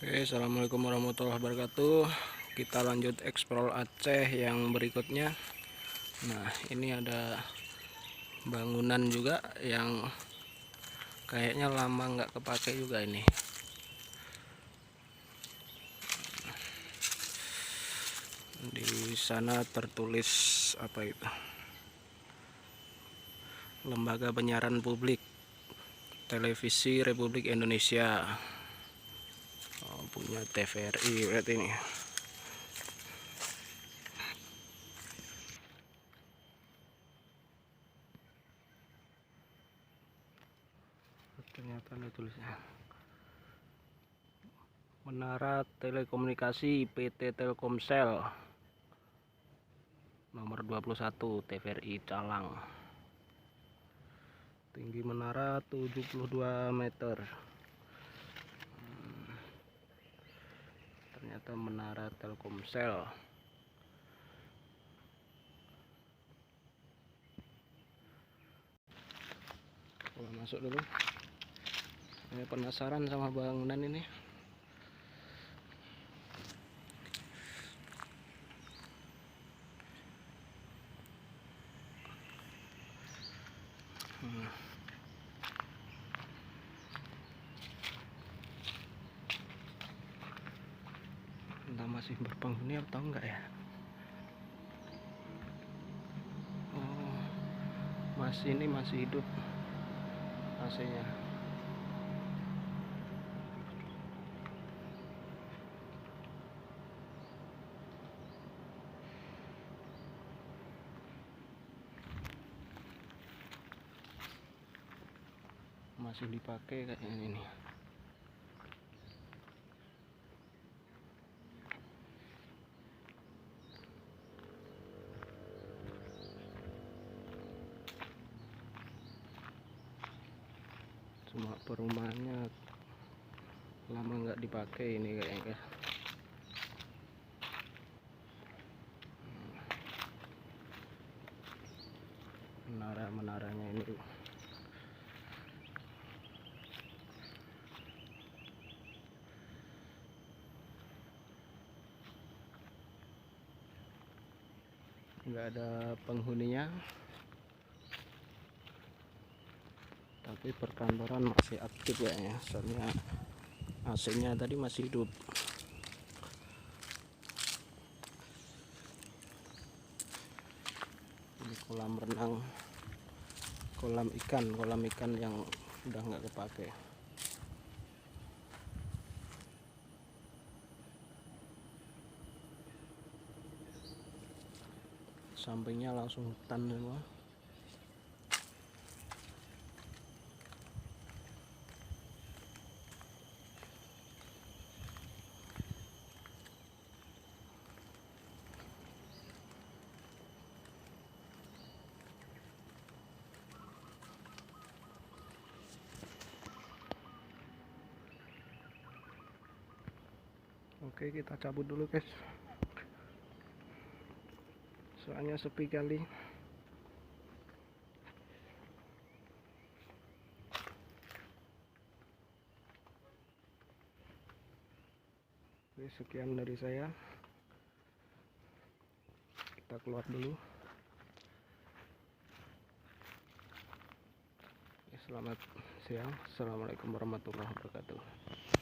Oke, assalamualaikum warahmatullahi wabarakatuh. Kita lanjut eksplor Aceh yang berikutnya. Nah, ini ada bangunan juga yang kayaknya lama nggak kepake juga ini. Di sana tertulis apa itu? Lembaga Penyiaran Publik Televisi Republik Indonesia. Oh, punya TVRI berarti ini. Ternyata ada tulisnya. Menara Telekomunikasi PT Telkomsel nomor 21 TVRI Calang. Tinggi menara 72 meter. Ternyata menara Telkomsel. Masuk dulu. Saya penasaran sama bangunan ini. Entah masih berpenghuni atau enggak ya. Oh, ini masih hidup AC-nya. Masih dipakai kayaknya ini. Cuma perumahannya lama nggak dipakai ini kayaknya. Menaranya ini nggak ada penghuninya, tapi perkantoran masih aktif kayaknya, soalnya AC-nya tadi masih hidup. Ini kolam renang, kolam ikan yang udah nggak kepake. Sampingnya langsung hutan semua. Oke, kita cabut dulu guys, soalnya sepi kali. Oke, sekian dari saya, kita keluar dulu. Selamat siang, assalamualaikum warahmatullahi wabarakatuh.